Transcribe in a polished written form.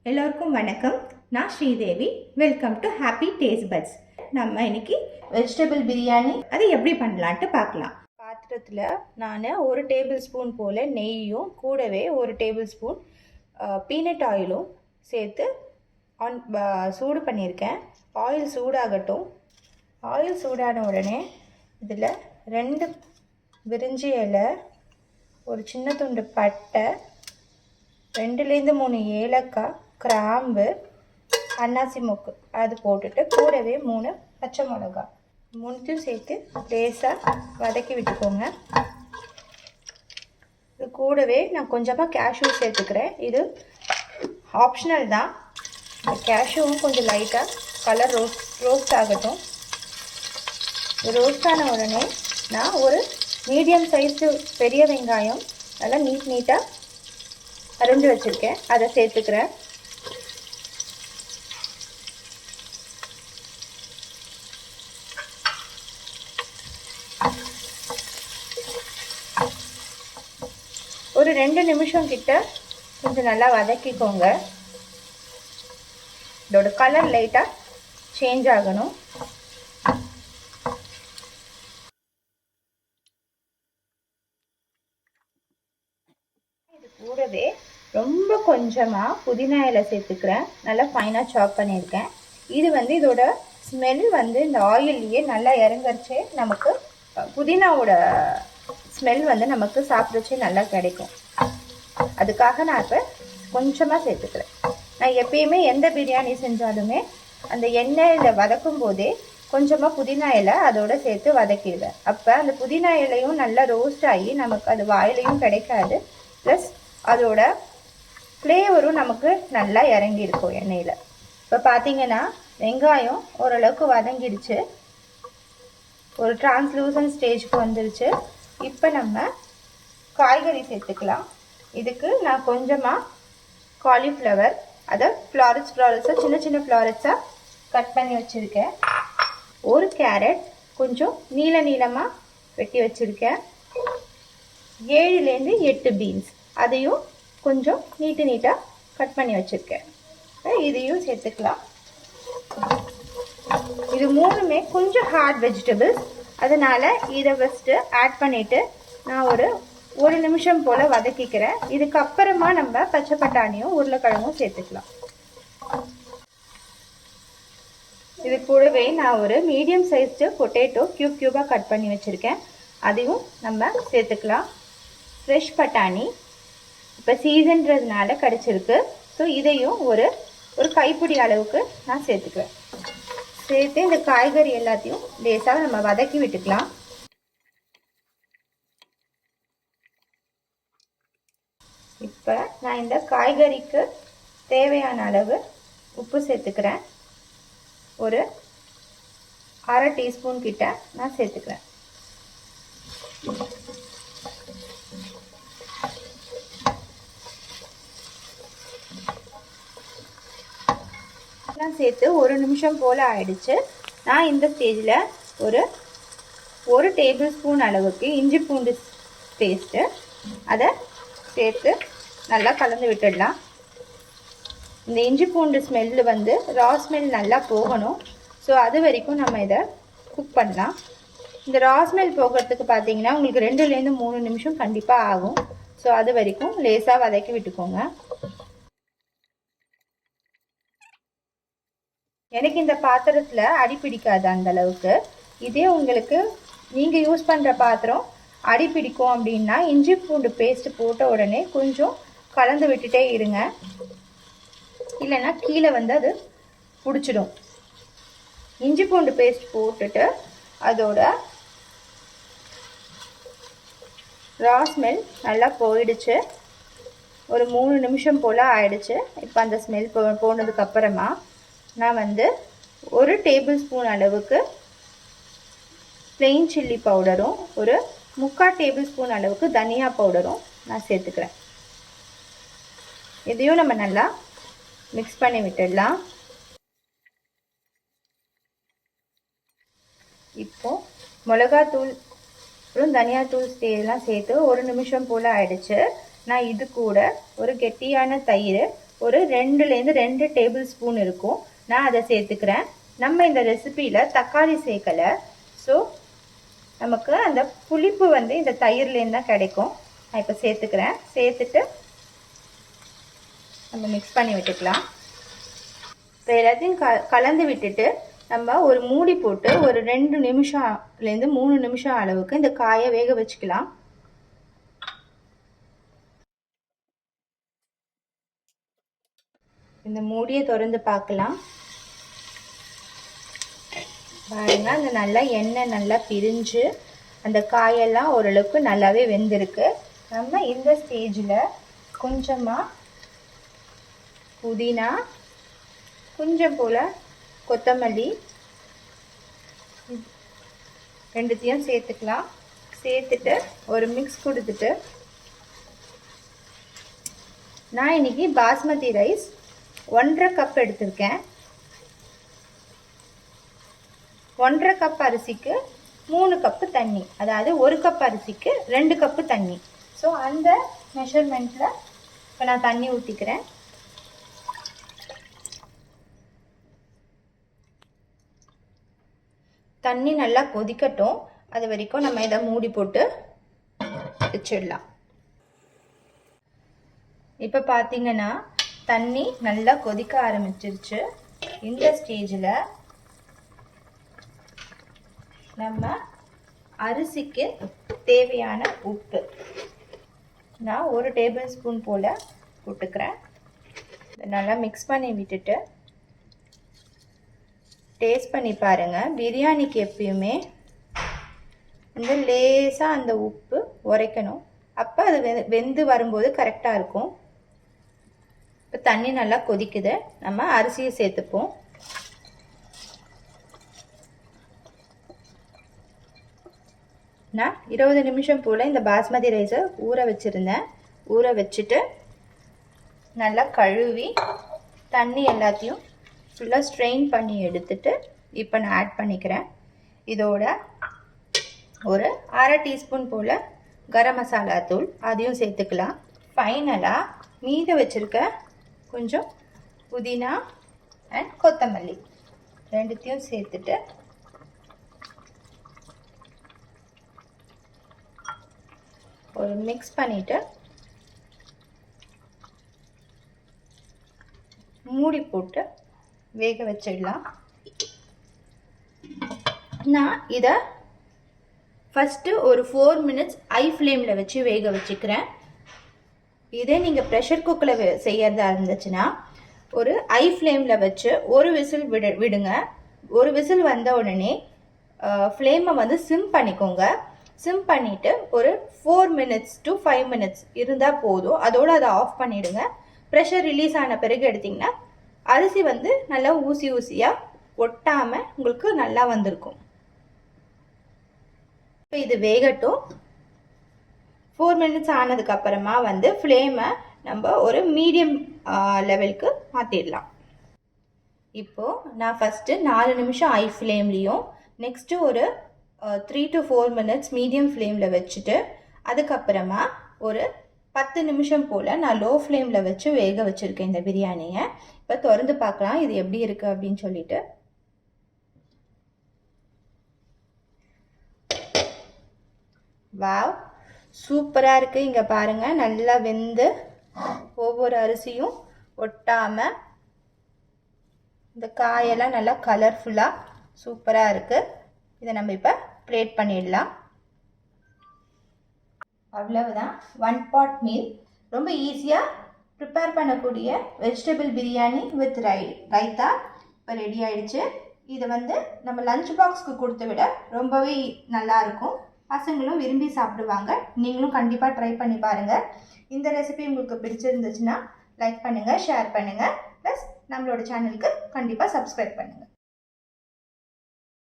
எல்லோருக்கும் வணக்கம். நான் Sridevi. Welcome to happy taste buds. நம்ம இன்னைக்கு வெஜிடபிள் பிரியாணி அதை எப்படி பண்ணலான்ட்டு பார்க்கலாம். பாத்திரத்தில் நான் 1 டேபிள் ஸ்பூன் போல் நெய்யும் கூடவே 1 டேபிள் ஸ்பூன் பீனட் ஆயிலும் சேர்த்து சூடு பண்ணியிருக்கேன். ஆயில் சூடாகட்டும். ஆயில் சூடான உடனே இதில் 2 பிரிஞ்சி இலை, ஒரு சின்ன துண்டு பட்டை, 2லேருந்து 3 ஏலக்காய், கிராம்பு, அன்னாசி மொக்கு அது போட்டுட்டு கூடவே 3 பச்சை மிளகாய் மூணுத்தையும் சேர்த்து லேசாக வதக்கி விட்டுக்கோங்க. இது கூடவே நான் கொஞ்சமாக கேஷ்யூ சேர்த்துக்கிறேன். இது ஆப்ஷனல் தான். கேஷ்யூவும் கொஞ்சம் லைட்டாக கலர் ரோஸ்ட் ஆகட்டும். ரோஸ்ட் ஆன உடனே நான் ஒரு மீடியம் சைஸு பெரிய வெங்காயம் நல்லா நீட்டாக அரிஞ்சு வச்சுருக்கேன், அதை சேர்த்துக்கிறேன். ஒரு 2 நிமிஷம் கிட்ட கொஞ்சம் நல்லா வதக்கிக்கோங்க. இதோட கலர் லைட்டாக சேஞ்ச் ஆகணும். இது கூடவே ரொம்ப கொஞ்சமாக புதினா இலை சேர்த்துக்கிறேன். நல்லா ஃபைனாக சாப் பண்ணியிருக்கேன். இது இதோட ஸ்மெல் இந்த ஆயில்லையே நல்லா இறங்கரிச்சே நமக்கு புதினாவோட ஸ்மெல் நமக்கு சாப்பிட்றச்சே நல்லா கிடைக்கும். அதுக்காக நான் இப்போ கொஞ்சமாக சேர்த்துக்கிறேன். நான் எப்பயுமே எந்த பிரியாணி செஞ்சாலுமே அந்த எண்ணெயில் வதக்கும் போதே கொஞ்சமாக புதினா இலை அதோட சேர்த்து வதக்கிடுவேன். அப்போ அந்த புதினா இலையும் நல்லா ரோஸ்ட் ஆகி நமக்கு அது வாயிலையும் கிடைக்காது, ப்ளஸ் அதோட ஃப்ளேவரும் நமக்கு நல்லா இறங்கியிருக்கும் எண்ணெயில். இப்போ பார்த்தீங்கன்னா வெங்காயம் ஓரளவுக்கு வதங்கிடுச்சு, ஒரு டிரான்ஸ்லூசன்ட் ஸ்டேஜுக்கு வந்துருச்சு. இப்போ நம்ம காய்கறி சேர்த்துக்கலாம். இதுக்கு நான் கொஞ்சமாக காலிஃப்ளவர், அதை ஃப்ளாரட்ஸாக சின்ன சின்ன ஃப்ளாரட்ஸாக கட் பண்ணி வச்சுருக்கேன். ஒரு கேரட் கொஞ்சம் நீளமாக வெட்டி வச்சுருக்கேன். 7லேருந்து 8 பீன்ஸ் அதையும் கொஞ்சம் நீட்டாக கட் பண்ணி வச்சுருக்கேன். இதையும் சேர்த்துக்கலாம். இது 3மே கொஞ்சம் ஹார்ட் வெஜிடபிள்ஸ், அதனால் இதை ஃபஸ்ட்டு ஆட் பண்ணிவிட்டு நான் ஒரு நிமிஷம் போல் வதக்கிக்கிறேன். இதுக்கப்புறமா நம்ம பச்சை பட்டாணியும் உருளைக்கிழங்கும் சேர்த்துக்கலாம். இது கூடவே நான் ஒரு மீடியம் சைஸ்டு பொட்டேட்டோ க்யூபாக கட் பண்ணி வச்சுருக்கேன், அதையும் நம்ம சேர்த்துக்கலாம். ஃப்ரெஷ் பட்டாணி இப்போ சீசன்றதுனால கிடச்சிருக்கு. ஸோ இதையும் ஒரு கைப்பிடி அளவுக்கு நான் சேர்த்துக்குவேன். சேர்த்து இந்த காய்கறி எல்லாத்தையும் லேசாக நம்ம வதக்கி விட்டுக்கலாம். இப்போ நான் இந்த காய்கறிக்கு தேவையான அளவு உப்பு சேர்த்துக்கிறேன். ஒரு 1/2 டீஸ்பூன் கிட்ட நான் சேர்த்துக்கிறேன். சேர்த்து 1 நிமிஷம் போல் ஆயிடுச்சு. நான் இந்த ஸ்டேஜில் ஒரு டேபிள் ஸ்பூன் அளவுக்கு இஞ்சி பூண்டு பேஸ்ட்டு அதை சேர்த்து நல்லா கலந்து விட்டுடலாம். இந்த இஞ்சி பூண்டு ஸ்மெல்லு ரா ஸ்மெல் நல்லா போகணும். ஸோ அது வரைக்கும் நம்ம இதை குக் பண்ணலாம். இந்த ரா ஸ்மெல் போகிறதுக்கு பார்த்தீங்கன்னா உங்களுக்கு 2லேருந்து 3 நிமிஷம் கண்டிப்பாக ஆகும். ஸோ அது வரைக்கும் லேசாக வதக்கி விட்டுக்கோங்க. எனக்கு இந்த பாத்திரத்தில் அடி பிடிக்காது அந்த அளவுக்கு. இதே உங்களுக்கு நீங்கள் யூஸ் பண்ணுற பாத்திரம் அடி பிடிக்கும் அப்படின்னா இஞ்சி பூண்டு பேஸ்ட்டு போட்ட உடனே கொஞ்சம் கலந்து விட்டுட்டே இருங்க, இல்லைன்னா கீழே அது பிடிச்சிடும். இஞ்சி பூண்டு பேஸ்ட் போட்டுட்டு அதோட ரா ஸ்மெல் நல்லா போயிடுச்சு. ஒரு 3 நிமிஷம் போல் ஆயிடுச்சு. இப்போ அந்த ஸ்மெல் போனதுக்கப்புறமா நான் 1 டேபிள் ஸ்பூன் அளவுக்கு பிளெயின் சில்லி பவுடரும் ஒரு 3/4 டேபிள் ஸ்பூன் அளவுக்கு தனியா பவுடரும் நான் சேர்த்துக்கிறேன். இதையும் நம்ம நல்லா மிக்ஸ் பண்ணி விட்டுடலாம். இப்போ மிளகாத்தூள் அப்புறம் தனியாத்தூள் எல்லாம் சேர்த்து 1 நிமிஷம் போல் ஆயிடுச்சு. நான் இது கூட ஒரு கெட்டியான தயிர் ஒரு 2 டேபிள் ஸ்பூன் இருக்கும். நான் அதை சேர்த்துக்கிறேன். நம்ம இந்த ரெசிபியில் தக்காளி சேர்க்கலை. ஸோ நமக்கு அந்த புளிப்பு வந்து இந்த தயிர்லேருந்து தான் கிடைக்கும். நான் இப்போ சேர்த்துக்கிறேன். சேர்த்துட்டு நம்ம மிக்ஸ் பண்ணி விட்டுக்கலாம். இப்போ எல்லாத்தையும் கலந்து விட்டுட்டு நம்ம ஒரு மூடி போட்டு ஒரு 2 நிமிஷம்லேருந்து 3 நிமிஷம் அளவுக்கு இந்த காயை வேக வச்சுக்கலாம். இந்த மூடியை திறந்து பார்க்கலாம். பாருங்க, அந்த நல்லா எண்ணெய் நல்லா பிரிஞ்சு அந்த காயெல்லாம் ஓரளவுக்கு நல்லாவே வெந்திருக்கு. நம்ம இந்த ஸ்டேஜில் கொஞ்சமாக புதினா, கொஞ்சம் போல் கொத்தமல்லி ரெண்டுத்தையும் சேர்த்துக்கலாம். சேர்த்துட்டு ஒரு மிக்ஸ் கொடுத்துட்டு, நான் இன்னைக்கு பாஸ்மதி ரைஸ் 1.5 கப் எடுத்திருக்கேன். 1.5 கப் அரிசிக்கு 3 கப்பு தண்ணி, அதாவது 1 கப் அரிசிக்கு 2 கப்பு தண்ணி. ஸோ அந்த மெஷர்மெண்ட்டில் இப்போ நான் தண்ணி ஊற்றிக்கிறேன். தண்ணி நல்லா கொதிக்கட்டும். அது வரைக்கும் நம்ம இதை மூடி போட்டு வச்சிடலாம். இப்போ பார்த்தீங்கன்னா தண்ணி நல்லா கொதிக்க ஆரம்பிச்சிருச்சு. இந்த ஸ்டேஜில் நம்ம அரிசிக்கு தேவையான உப்பு நான் 1 டேபிள் ஸ்பூன் போல் போட்டுக்கிறேன். நல்லா மிக்ஸ் பண்ணி விட்டுட்டு டேஸ்ட் பண்ணி பாருங்கள். பிரியாணிக்கு எப்பயுமே இந்த லேசாக அந்த உப்பு உரைக்கணும். அப்போ அது வெந்து வரும்போது கரெக்டாக இருக்கும். இப்போ தண்ணி நல்லா கொதிக்குது. நம்ம அரிசியை சேர்த்துப்போம். நான் 20 நிமிஷம் போல் இந்த பாஸ்மதி ரைஸை ஊற வச்சுருந்தேன். ஊற வச்சுட்டு நல்லா கழுவி தண்ணி எல்லாத்தையும் ஃபுல்லாக ஸ்ட்ரெயின் பண்ணி எடுத்துட்டு இப்போ நான் ஆட் பண்ணிக்கிறேன். இதோட ஒரு 1/2 டீஸ்பூன் போல் கரம் மசாலா தூள் அதையும் சேர்த்துக்கலாம். ஃபைனலாக மீத வச்சுருக்க கொஞ்சம் புதினா அண்ட் கொத்தமல்லி ரெண்டுத்தையும் சேர்த்துட்டு ஒரு மிக்ஸ் பண்ணிவிட்டு மூடி போட்டு வேக வச்சிடலாம். நான் இதை ஃபஸ்ட்டு ஒரு 4 மினிட்ஸ் ஐ ஃப்ளேமில் வச்சு வேக வச்சுக்கிறேன். இதே நீங்கள் ப்ரெஷர் குக்கரில் செய்யறதா இருந்துச்சுன்னா ஒரு ஐ ஃப்ளேமில் வச்சு ஒரு விசில் விடுங்க. ஒரு விசில் வந்த உடனே ஃப்ளேமை வந்து சிம் பண்ணிக்கோங்க. சிம் பண்ணிவிட்டு ஒரு 4 மினிட்ஸ் to 5 மினிட்ஸ் இருந்தால் போதும். அதோடு அதை ஆஃப் பண்ணிவிடுங்க. ப்ரெஷர் ரிலீஸ் ஆன பிறகு எடுத்திங்கன்னா அரிசி வந்து நல்லா ஊசி ஊசியாக ஒட்டாமல் உங்களுக்கு நல்லா வந்திருக்கும். இப்போ இது வேகட்டும். 4 மினிட்ஸ் ஆனதுக்கப்புறமா வந்து ஃப்ளேமை நம்ம ஒரு மீடியம் லெவலுக்கு மாற்றிடலாம். இப்போது நான் ஃபஸ்ட்டு 4 நிமிஷம் ஐ ஃப்ளேம்லேயும் நெக்ஸ்ட்டு ஒரு 3 to 4 மினிட்ஸ் மீடியம் ஃப்ளேமில் வச்சுட்டு அதுக்கப்புறமா ஒரு 10 நிமிஷம் போல் நான் லோ ஃப்ளேமில் வச்சு வேக வச்சுருக்கேன் இந்த பிரியாணியை. இப்போ திறந்து பார்க்கலாம் இது எப்படி இருக்குது அப்படின்னு சொல்லிட்டு. வாவ், சூப்பராக இருக்குது. இங்கே பாருங்கள், நல்லா வெந்து ஒவ்வொரு அரிசியும் ஒட்டாமல் இந்த காயெல்லாம் நல்லா கலர்ஃபுல்லாக சூப்பராக இருக்குது. இதை நம்ம இப்போ பிளேட் பண்ணிடலாம். அவ்வளவுதான், 1 pot மீல். ரொம்ப ஈஸியாக ப்ரிப்பேர் பண்ணக்கூடிய வெஜிடபிள் பிரியாணி வித் ரைத்தா இப்போ ரெடி ஆயிடுச்சு. இதை வந்து நம்ம லஞ்ச் பாக்ஸ்க்கு கொடுத்து விட ரொம்பவே நல்லாயிருக்கும். பசங்களும் விரும்பி சாப்பிடுவாங்க. நீங்களும் கண்டிப்பாக ட்ரை பண்ணி பாருங்கள். இந்த ரெசிபி உங்களுக்கு பிடிச்சிருந்துச்சுன்னா லைக் பண்ணுங்கள், ஷேர் பண்ணுங்கள், ப்ளஸ் நம்மளோட சேனலுக்கு கண்டிப்பாக சப்ஸ்கிரைப் பண்ணுங்கள்.